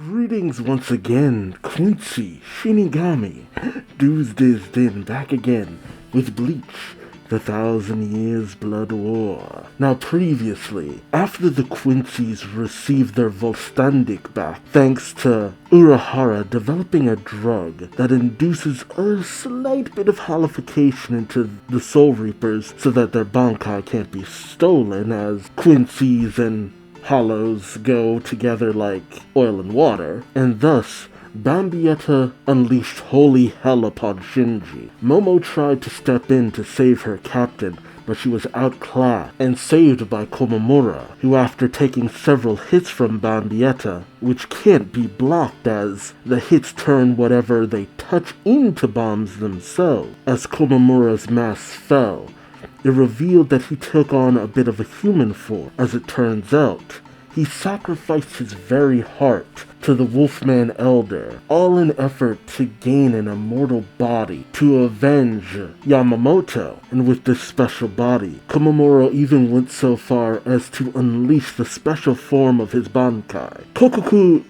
Greetings once again, Quincy, Shinigami, Duuz-Diz-Din back again with Bleach, the 1,000 Years Blood War. Now previously, after the Quincy's received their Volstandic back, thanks to Urahara developing a drug that induces a slight bit of holification into the Soul Reapers so that their Bankai can't be stolen, as Quincy's and hollows go together like oil and water, and thus Bambietta unleashed holy hell upon Shinji. Momo tried to step in to save her captain, but she was outclassed and saved by Komamura, who after taking several hits from Bambietta, which can't be blocked as the hits turn whatever they touch into bombs themselves, as Komamura's mask fell, it revealed that he took on a bit of a human form. As it turns out, he sacrificed his very heart to the Wolfman Elder, all in effort to gain an immortal body to avenge Yamamoto. And with this special body, Komamura even went so far as to unleash the special form of his Bankai, Kokujo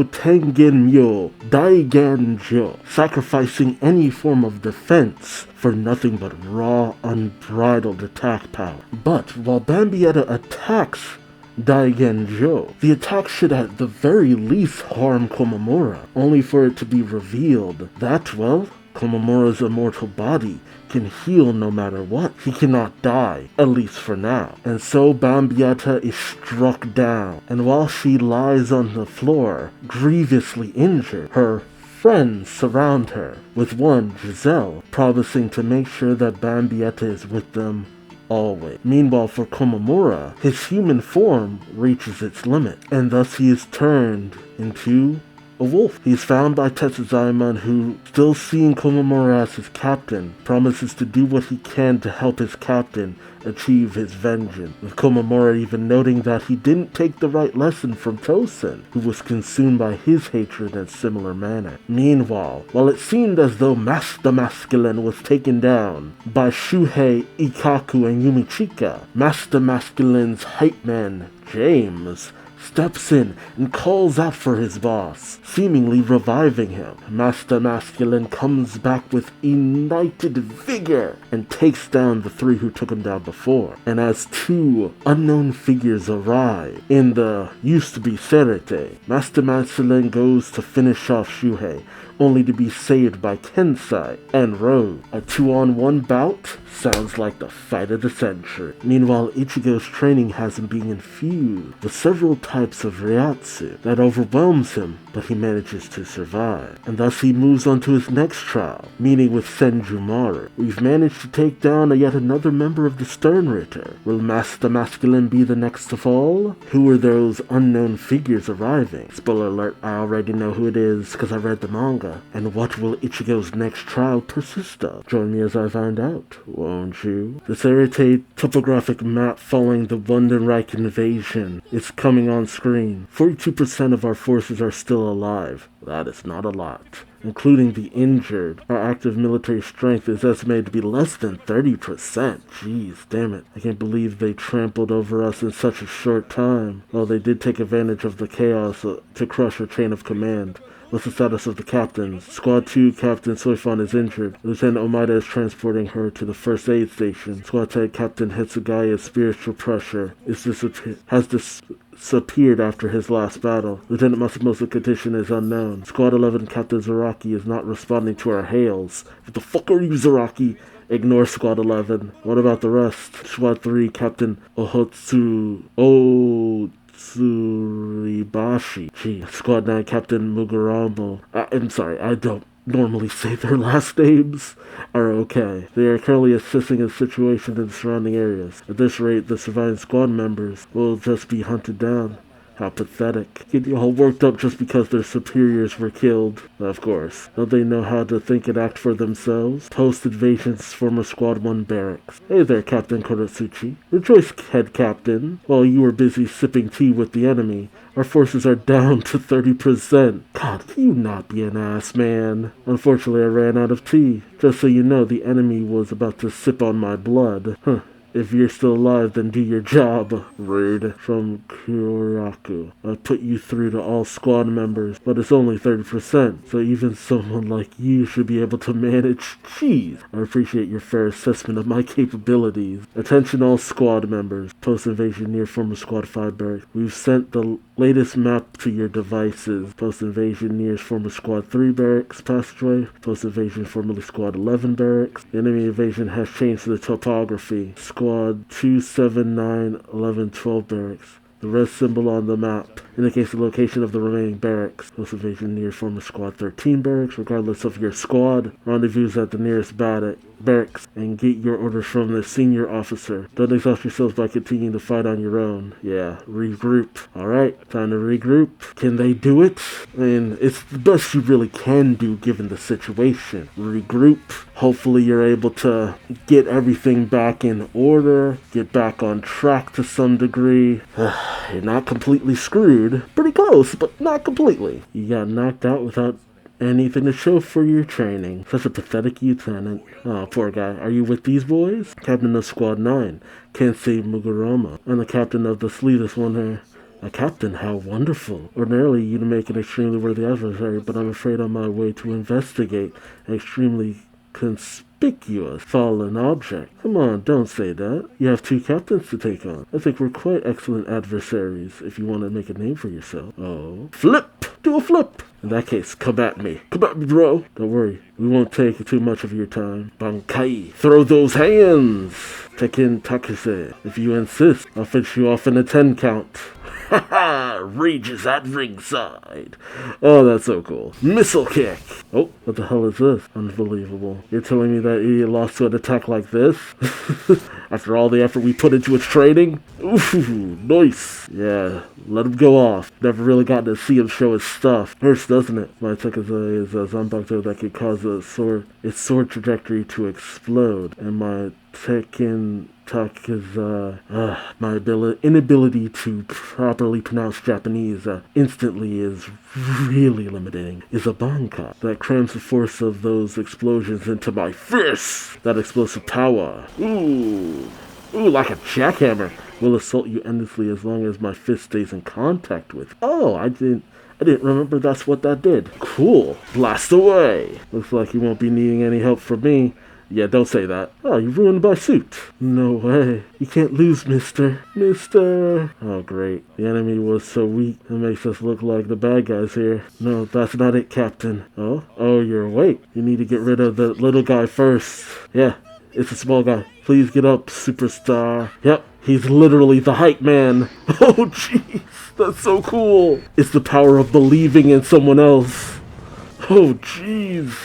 Tengen Myo Daiganjo, sacrificing any form of defense for nothing but raw, unbridled attack power. But while Bambietta attacks Daigenjo, the attack should at the very least harm Komamura, only for it to be revealed that, well, Komamura's immortal body can heal no matter what. He cannot die, at least for now. And so Bambietta is struck down, and while she lies on the floor, grievously injured, her friends surround her, with one, Giselle, promising to make sure that Bambietta is with them always. Meanwhile, for Komamura, his human form reaches its limit, and thus he is turned into a wolf. He is found by Tetsuzaemon, who, still seeing Komamura as his captain, promises to do what he can to help his captain achieve his vengeance, with Komamura even noting that he didn't take the right lesson from Tosen, who was consumed by his hatred in a similar manner. Meanwhile, while it seemed as though Master Masculine was taken down by Shuhei, Ikaku, and Yumichika, Master Masculine's hype man, James, steps in and calls out for his boss, seemingly reviving him. Master Masculine comes back with united vigor and takes down the three who took him down before. And as two unknown figures arrive in the used-to-be Serete, Master Masculine goes to finish off Shuhei, only to be saved by Kensai and Rogue. A 2-on-1 bout sounds like the fight of the century. Meanwhile, Ichigo's training has him being infused with several types of Ryatsu that overwhelms him, but he manages to survive. And thus he moves on to his next trial, meeting with Senjumaru. We've managed to take down yet another member of the Stern Ritter. Will Master Masculine be the next to fall? Who are those unknown figures arriving? Spoiler alert, I already know who it is because I read the manga. And what will Ichigo's next trial persist of? Join me as I find out, won't you? The Serete topographic map following the London-Reich invasion is coming on screen. 42% of our forces are still alive. That is not a lot. Including the injured, our active military strength is estimated to be less than 30%. Jeez, damn it. I can't believe they trampled over us in such a short time. Well, they did take advantage of the chaos to crush our chain of command. What's the status of the captains? Squad 2, Captain Soifan is injured. Lieutenant Omaida is transporting her to the first aid station. Squad 10, Captain Hitsugaya's spiritual pressure has disappeared after his last battle. Lieutenant Matsumoto's condition is unknown. Squad 11, Captain Zaraki is not responding to our hails. What the fuck are you, Zaraki? Ignore Squad 11. What about the rest? Squad 3, Captain Suribashi. Gee, Squad 9, Captain Mugaramo. I'm sorry, I don't normally say their last names, are okay. They are currently assessing the situation in the surrounding areas. At this rate, the surviving squad members will just be hunted down. How pathetic. Get you all worked up just because their superiors were killed. Of course. Don't they know how to think and act for themselves? Post-invasion's former Squad 1 barracks. Hey there, Captain Koratsuchi. Rejoice, head captain. While you were busy sipping tea with the enemy, our forces are down to 30%. God, can you not be an ass, man? Unfortunately, I ran out of tea. Just so you know, the enemy was about to sip on my blood. If you're still alive, then do your job. Rude. From Kuryaku. I put you through to all squad members, but it's only 30%, so even someone like you should be able to manage. Jeez. I appreciate your fair assessment of my capabilities. Attention all squad members. Post-invasion near former Squad 5 barracks. We've sent the latest map to your devices. Post-invasion near former Squad 3 barracks passageway. Post-invasion formerly Squad 11 barracks. The enemy invasion has changed the topography. Squad 2, 7, 9, 11, 12 barracks. The red symbol on the map indicates the location of the remaining barracks. Post-invasion near former Squad 13 barracks. Regardless of your squad, rendezvous at the nearest barracks and get your orders from the senior officer. Don't exhaust yourselves by continuing to fight on your own. Yeah, regroup. Alright, time to regroup. Can they do it? I mean, it's the best you really can do given the situation. Regroup. Hopefully you're able to get everything back in order, get back on track to some degree. You're not completely screwed. Pretty close, but not completely. You got knocked out without anything to show for your training. Such a pathetic lieutenant. Oh, poor guy. Are you with these boys? Captain of Squad 9, Kensei Mugurama. I'm the captain of the sleeveless one here. A captain? How wonderful. Ordinarily, you'd make an extremely worthy adversary, but I'm afraid on my way to investigate an extremely conspicuous fallen object. Come on, don't say that. You have 2 captains to take on. I think we're quite excellent adversaries if you want to make a name for yourself. Oh. Flip! Do a flip! In that case, come at me. Come at me, bro. Don't worry. We won't take too much of your time. Bankai. Throw those hands! Tekken Takase. If you insist, I'll finish you off in a 10 count. Haha! Rages at ringside. Oh, that's so cool. Missile kick. Oh, what the hell is this? Unbelievable. You're telling me that idiot lost to an attack like this? After all the effort we put into his training? Ooh, nice. Yeah, let him go off. Never really gotten to see him show his stuff. Hurts, doesn't it? My Tekazai is a Zanbakuto that could cause its sword trajectory to explode. And my Tekken my inability to properly pronounce Japanese instantly is really limiting. Is a bankai that crams the force of those explosions into my fist. That explosive power. Ooh, like a jackhammer. Will assault you endlessly as long as my fist stays in contact with. Oh, I didn't remember that's what that did. Cool. Blast away. Looks like you won't be needing any help from me. Yeah, don't say that. Oh, you ruined my suit. No way. You can't lose, mister. Oh, great. The enemy was so weak, it makes us look like the bad guys here. No, that's not it, Captain. Oh, you're awake. You need to get rid of the little guy first. Yeah, it's a small guy. Please get up, superstar. Yep, he's literally the hype man. Oh, jeez. That's so cool. It's the power of believing in someone else. Oh, jeez.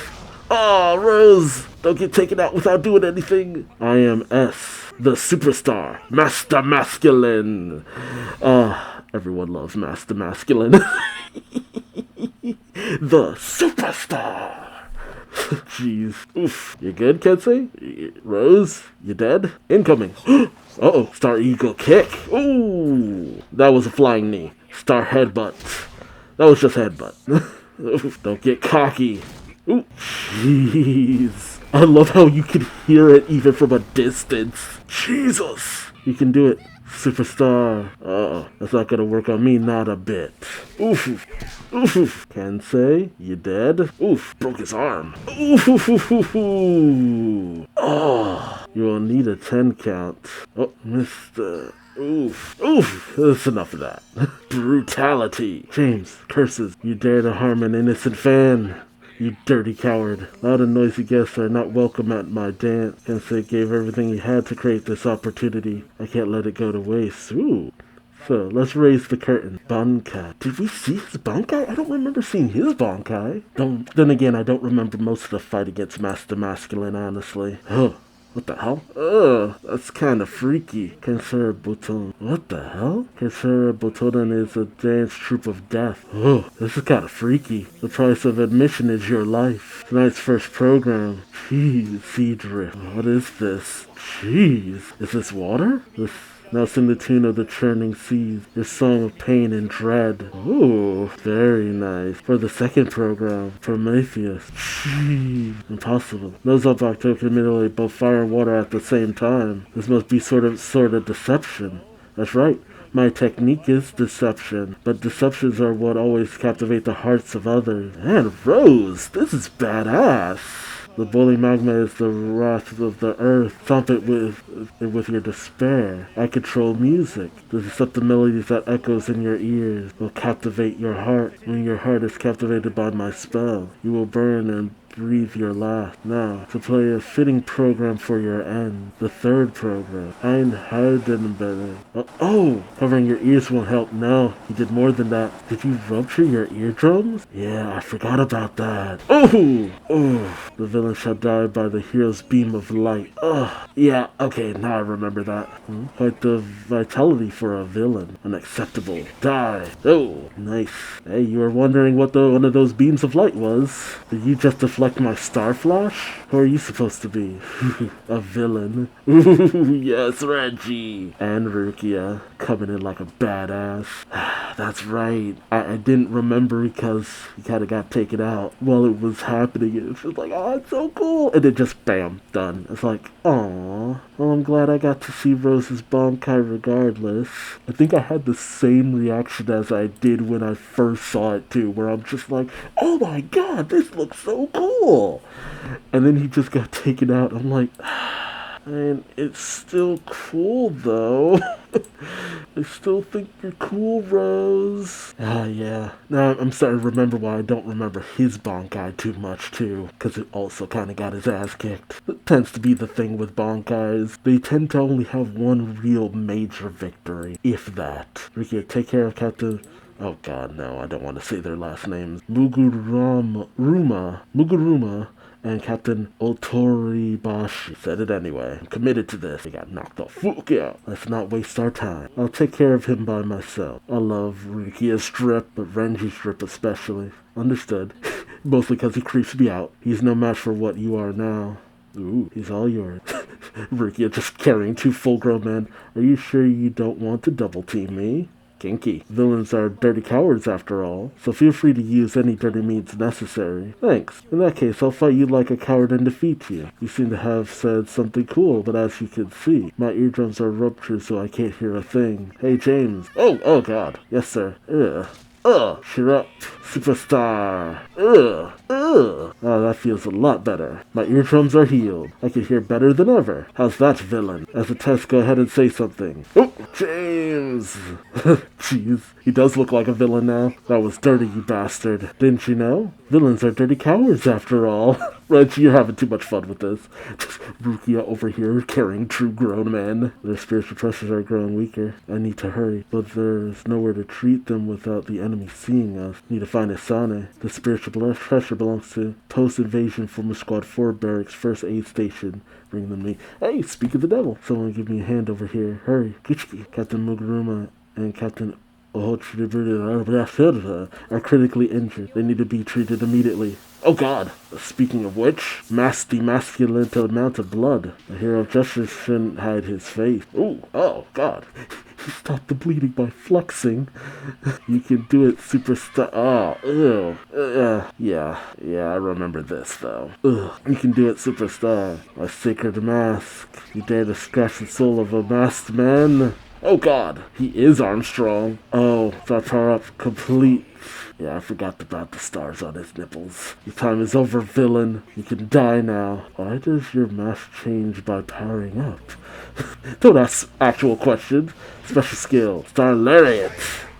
Oh, Rose. Don't get taken out without doing anything. I am S, the superstar, Master Masculine. Everyone loves Master Masculine. The superstar. Jeez. Oof. You good, Kensei? Rose? You dead? Incoming. Uh-oh. Star Eagle kick. Ooh. That was a flying knee. Star headbutt. That was just headbutt. Oof. Don't get cocky. Ooh. Jeez. I love how you can hear it even from a distance. Jesus! You can do it, superstar. Uh-oh, that's not gonna work on me, not a bit. Oof. Oof. Kensei, you dead? Oof, broke his arm. Oof. Oh, you will need a 10 count. Oh, Mr. Oof. That's enough of that. Brutality. James, curses. You dare to harm an innocent fan. You dirty coward. Loud and noisy guests are not welcome at my dance. Kensei gave everything he had to create this opportunity. I can't let it go to waste. Ooh. So, let's raise the curtain. Bankai. Did we see his bankai? I don't remember seeing his bankai. Then again, I don't remember most of the fight against Master Masculine, honestly. Oh. What the hell? Ugh, that's kind of freaky. Kensei Butoden. What the hell? Kensei Butoden is a dance troupe of death. Oh, this is kind of freaky. The price of admission is your life. Tonight's first program. Jeez, sea drift. What is this? Jeez. Is this water? Now sing the tune of the churning seas, your song of pain and dread. Ooh, very nice. For the second program, Prometheus. Gee, impossible. No Zobacto can manipulate both fire and water at the same time. This must be sort of deception. That's right. My technique is deception, but deceptions are what always captivate the hearts of others. And Rose, this is badass. The boiling magma is the wrath of the earth. Thump it with your despair. I control music. The deceptive melodies that echoes in your ears will captivate your heart. When your heart is captivated by my spell, you will burn and breathe your last. Now, to play a fitting program for your end, the third program, Ein Heidenbellen. Oh, covering your ears won't help. No, you did more than that. Did you rupture your eardrums? Yeah, I forgot about that. Oh, the villain shall die by the hero's beam of light. Yeah, okay, now I remember that. Quite the vitality for a villain. Unacceptable. Die. Oh, nice. Hey, you were wondering what one of those beams of light was. Did you just deflect my star flash? Who are you supposed to be? A villain. Ooh, yes, Reggie. And Rukia, coming in like a badass. That's right. I didn't remember because he kind of got taken out while it was happening. It was just like, oh, it's so cool. And then just bam, done. It's like, aw. Well, I'm glad I got to see Rose's Bankai regardless. I think I had the same reaction as I did when I first saw it too, where I'm just like, oh my god, this looks so cool. And then he just got taken out. I'm like, man, it's still cool though. I still think you're cool, Rose. Yeah. Now I'm starting to remember why I don't remember his Bankai too much, too. Because it also kind of got his ass kicked. It tends to be the thing with Bankais. They tend to only have one real major victory, if that. Rukia, take care of Captain... Oh god, no, I don't want to say their last names. Muguruma, and Captain Otoribashi. Said it anyway. I'm committed to this. He got knocked off. Fuck yeah. Let's not waste our time. I'll take care of him by myself. I love Rukia's strip, but Renji's strip especially. Understood. Mostly because he creeps me out. He's no match for what you are now. Ooh, he's all yours. Rukia just carrying two full-grown men. Are you sure you don't want to double-team me? Kinky. Villains are dirty cowards after all, so feel free to use any dirty means necessary. Thanks. In that case, I'll fight you like a coward and defeat you. You seem to have said something cool, but as you can see, my eardrums are ruptured so I can't hear a thing. Hey, James. Oh god. Yes, sir. Cheer up. Superstar. Oh, that feels a lot better. My eardrums are healed. I can hear better than ever. How's that, villain? As a test, go ahead and say something. Oh, James! Jeez, he does look like a villain now. That was dirty, you bastard. Didn't you know? Villains are dirty cowards, after all. Reggie, you're having too much fun with this. Rukia over here carrying true grown men. Their spiritual pressures are growing weaker. I need to hurry, but there's nowhere to treat them without the enemy seeing us. Need to find Asane. The spiritual pressure belongs to post-invasion former Squad 4 barracks first aid station. Bring them me. Hey, speak of the devil. Someone give me a hand over here. Hurry. Kuchiki. Captain Muguruma and Captain Ohochiribu are critically injured. They need to be treated immediately. Oh god! Speaking of which, masculine amount of blood. The hero of justice shouldn't hide his face. Ooh, oh god. He stopped the bleeding by flexing. You can do it, superstar. Oh, ew. Yeah, I remember this though. Ugh. You can do it, superstar. My sacred mask. You dare to scratch the soul of a masked man? Oh god, he is Armstrong. Oh, that's our up complete. Yeah, I forgot about the stars on his nipples. Your time is over, villain. You can die now. Why does your mask change by powering up? Don't ask actual questions. Special skill, Star Lariat.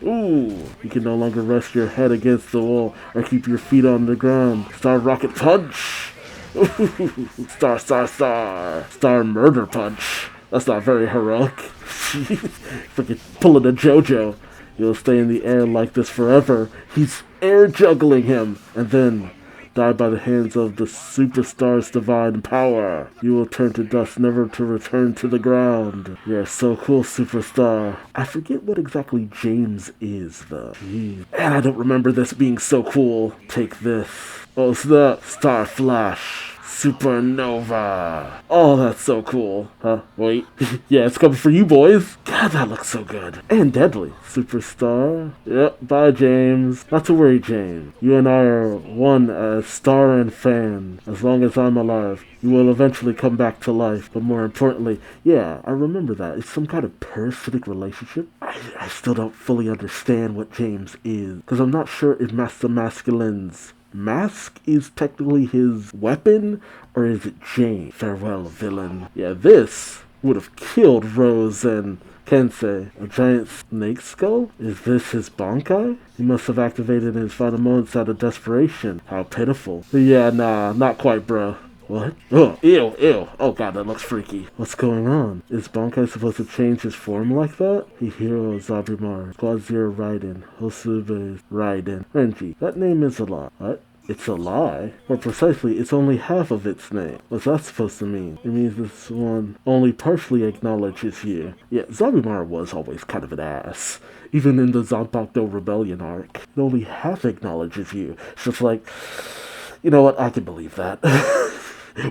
Ooh, you can no longer rest your head against the wall or keep your feet on the ground. Star Rocket Punch. Ooh, Star Murder Punch. That's not very heroic. Freaking pulling a JoJo. You'll stay in the air like this forever. He's air juggling him. And then die by the hands of the superstar's divine power. You will turn to dust, never to return to the ground. You're so cool, superstar. I forget what exactly James is, though. Jeez. And I don't remember this being so cool. Take this. Oh, snap. Star Flash. Supernova. Oh, that's so cool. Huh? Wait. Yeah, it's coming for you, boys. God, that looks so good. And deadly. Superstar. Yep, bye, James. Not to worry, James. You and I are one as star and fan. As long as I'm alive, you will eventually come back to life. But more importantly, yeah, I remember that. It's some kind of parasitic relationship. I still don't fully understand what James is. Because I'm not sure if Master Masculine's mask is technically his weapon, or is it James? Farewell, villain. Yeah, this would have killed Rose and Kensei. A giant snake skull? Is this his Bankai? He must have activated in his final moments out of desperation. How pitiful. But yeah, nah, not quite, bro. What? Oh, ew, ew. Oh god, that looks freaky. What's going on? Is Bankai supposed to change his form like that? Hihiro Zabimar, Squad Zero Raiden, Hosube Raiden, Renji. That name is a lie. What? It's a lie? More precisely, it's only half of its name. What's that supposed to mean? It means this one only partially acknowledges you. Yeah, Zabimar was always kind of an ass. Even in the Zanpakuto Rebellion arc, it only half acknowledges you. It's just like, you know what, I can believe that.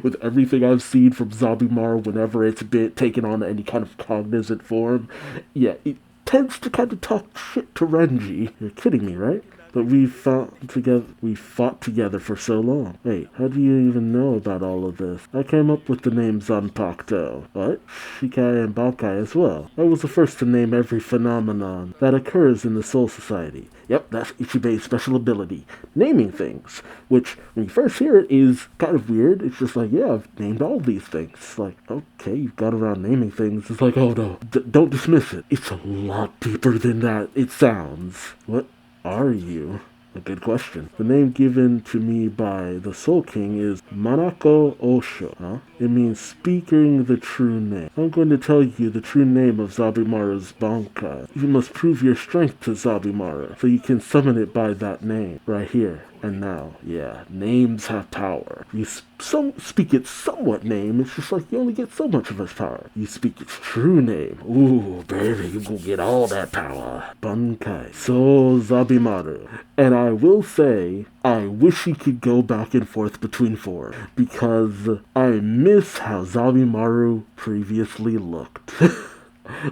With everything I've seen from Zabimar whenever it's been taken on any kind of cognizant form, yeah, it tends to kind of talk shit to Renji. You're kidding me, right? But we fought together for so long. Wait, how do you even know about all of this? I came up with the name Zanpakuto. What? Shikai and Bankai as well. I was the first to name every phenomenon that occurs in the Soul Society. Yep, that's Ichibei's special ability. Naming things. Which, when you first hear it, is kind of weird. It's just like, yeah, I've named all these things. It's like, okay, you've got around naming things. It's like, oh no, don't dismiss it. It's a lot deeper than that it sounds. What are you? A good question. The name given to me by the Soul King is Manako Osho. Huh? It means speaking the true name. I'm going to tell you the true name of Zabimaru's Bankai. You must prove your strength to Zabimaru, so you can summon it by that name. Right here and now. Yeah, names have power. You speak its somewhat name, it's just like you only get so much of its power. You speak its true name. Ooh, baby, you will get all that power. Bankai. So Zabimaru. And I will say, I wish he could go back and forth between four, because I miss how Zabimaru previously looked.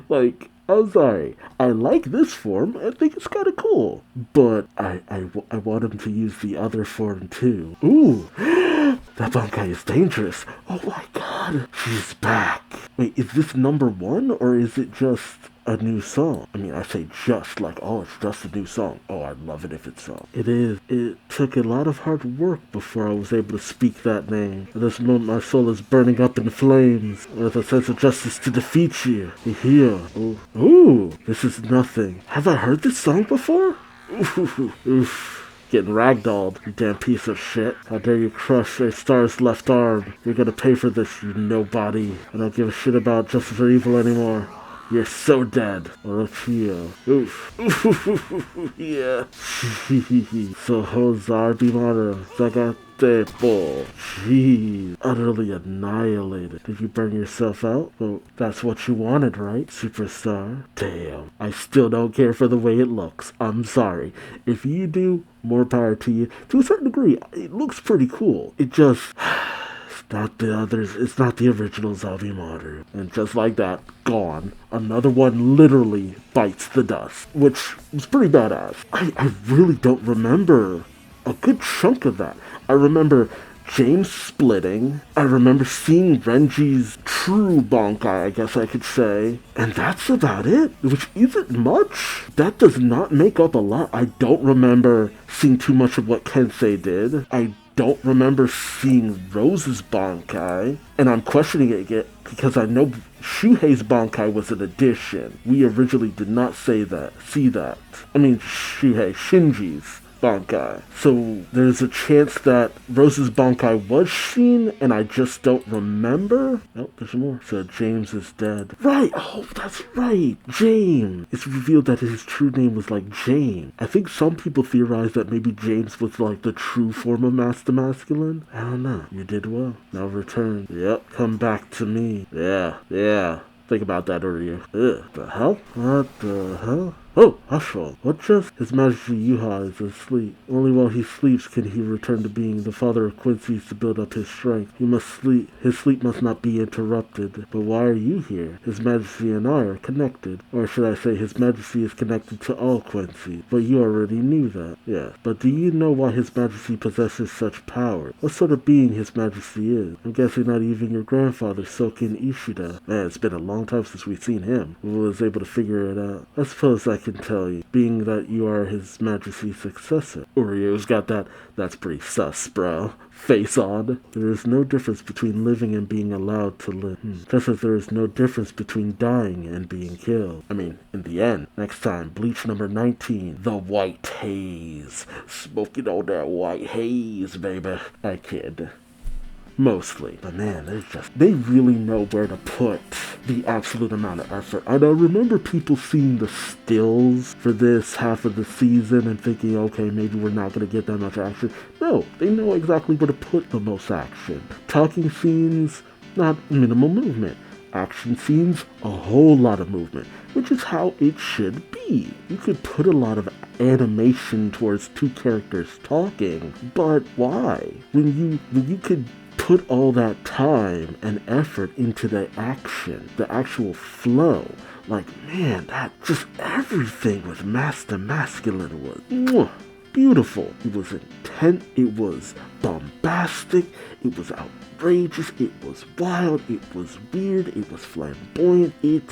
Like, I'm sorry. I like this form. I think it's kind of cool. But I want him to use the other form too. Ooh. That Bankai is dangerous. Oh my god. She's back. Wait, is this number one or is it just a new song? I mean, I say just, like, oh, it's just a new song. Oh, I'd love it if it's so. It is. It took a lot of hard work before I was able to speak that name. At this moment, my soul is burning up in flames with a sense of justice to defeat you. Here. Ooh, this is nothing. Have I heard this song before? Oof. Getting ragdolled, you damn piece of shit. How dare you crush a star's left arm? You're gonna pay for this, you nobody. I don't give a shit about justice or evil anymore. You're so dead. Orofio. Oof. Yeah. So Zabimaru. Zagatepo. Jeez. Utterly annihilated. Did you burn yourself out? Well, that's what you wanted, right, superstar? Damn. I still don't care for the way it looks. I'm sorry. If you do, more power to you. To a certain degree, it looks pretty cool. It just... not the others. It's not the original Zabimaru. And just like that, gone. Another one literally bites the dust, which was pretty badass. I really don't remember a good chunk of that. I remember James splitting. I remember seeing Renji's true Bankai, I guess I could say. And that's about it, which isn't much. That does not make up a lot. I don't remember seeing too much of what Kensei did. I don't remember seeing Rose's Bankai, and I'm questioning it again because I know Shuhei's Bankai was an addition. We originally did not see that. I mean, Shinji's Bankai. So there's a chance that Rose's Bankai was seen, and I just don't remember. Oh, there's more. So James is dead. Right. Oh, that's right. James. It's revealed that his true name was like James. I think some people theorize that maybe James was like the true form of Master Masculine. I don't know. You did well. Now return. Yep. Come back to me. Yeah. Think about that, or you? Ugh. The hell? What the hell? Oh, Ashwell, what just? His Majesty Yuha is asleep. Only while he sleeps can he return to being the father of Quincy's to build up his strength. He must sleep. His sleep must not be interrupted. But why are you here? His Majesty and I are connected. Or should I say His Majesty is connected to all Quincy. But you already knew that. Yes. But do you know why His Majesty possesses such power? What sort of being His Majesty is? I'm guessing not even your grandfather, Soken Ishida. Man, it's been a long time since we've seen him. We was able to figure it out. I suppose I can tell you, being that you are His Majesty's successor. Urio's got that's pretty sus, bro. Face on. There is no difference between living and being allowed to live. Just as there is no difference between dying and being killed. I mean, in the end, next time, Bleach number 19, The White Haze. Smoking all that white haze, baby. I kid. Mostly. But man, they really know where to put the absolute amount of effort. And I remember people seeing the stills for this half of the season and thinking, okay, maybe we're not going to get that much action. No, they know exactly where to put the most action. Talking scenes, not minimal movement. Action scenes, a whole lot of movement, which is how it should be. You could put a lot of animation towards two characters talking, but why? When you could put all that time and effort into the action, the actual flow. Like, man, that just everything with Master Masculine was beautiful. It was intense, it was bombastic, it was outrageous, it was wild, it was weird, it was flamboyant, it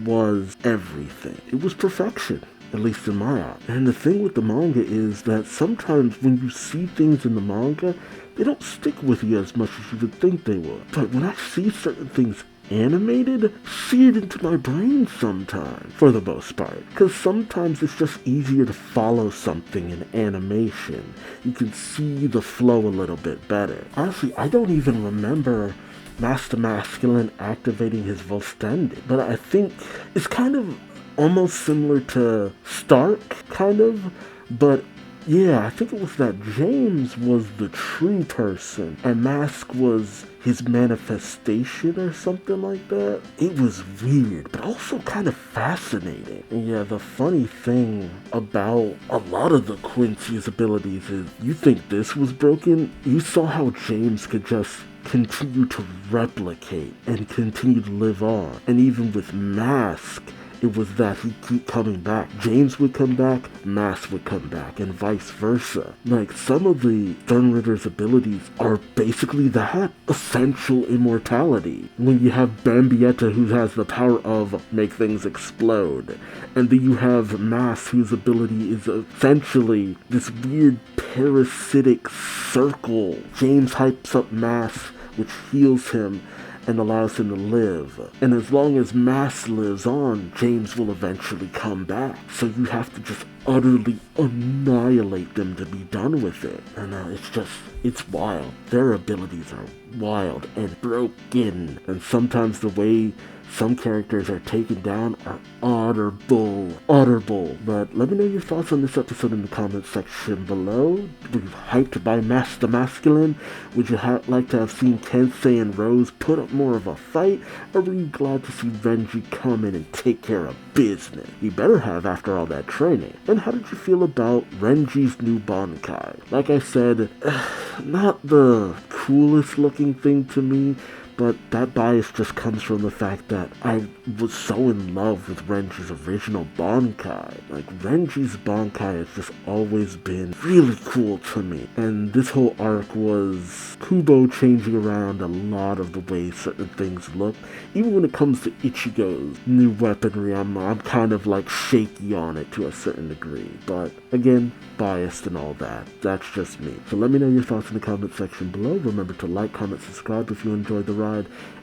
was everything. It was perfection. At least in my eye. And the thing with the manga is that sometimes when you see things in the manga, they don't stick with you as much as you would think they would. But when I see certain things animated, see it into my brain sometimes, for the most part. Because sometimes it's just easier to follow something in animation. You can see the flow a little bit better. Honestly, I don't even remember Master Masculine activating his Vostendig, but I think it's kind of almost similar to Stark, kind of, but yeah, I think it was that James was the true person, and Mask was his manifestation or something like that. It was weird, but also kind of fascinating. And yeah, the funny thing about a lot of the Quincy's abilities is, you think this was broken? You saw how James could just continue to replicate and continue to live on. And even with Mask, it was that he'd keep coming back. James would come back, Mask would come back, and vice versa. Like, some of the Sternritter's abilities are basically that essential immortality. When you have Bambietta, who has the power of make things explode, and then you have Mask, whose ability is essentially this weird parasitic circle. James hypes up Mask, which heals him and allows him to live. And as long as Mask lives on, James will eventually come back. So you have to just utterly annihilate them to be done with it. And it's wild. Their abilities are wild and broken. And sometimes the way some characters are taken down are utterable. But let me know your thoughts on this episode in the comment section below. Were you hyped by Master Masculine? Would you like to have seen Kensei and Rose put up more of a fight? Or were you glad to see Renji come in and take care of business? You better have after all that training. And how did you feel about Renji's new Bankai? Like I said, not the coolest looking thing to me, but that bias just comes from the fact that I was so in love with Renji's original Bankai. Like, Renji's Bankai has just always been really cool to me. And this whole arc was Kubo changing around a lot of the way certain things look. Even when it comes to Ichigo's new weaponry, I'm kind of like shaky on it to a certain degree. But again, biased and all that. That's just me. So let me know your thoughts in the comment section below. Remember to like, comment, subscribe if you enjoyed the ride.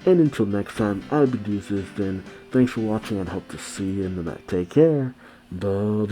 And until next time, I've been Duuz-Diz-Din. Thanks for watching and hope to see you in the next. Take care. Bye-bye.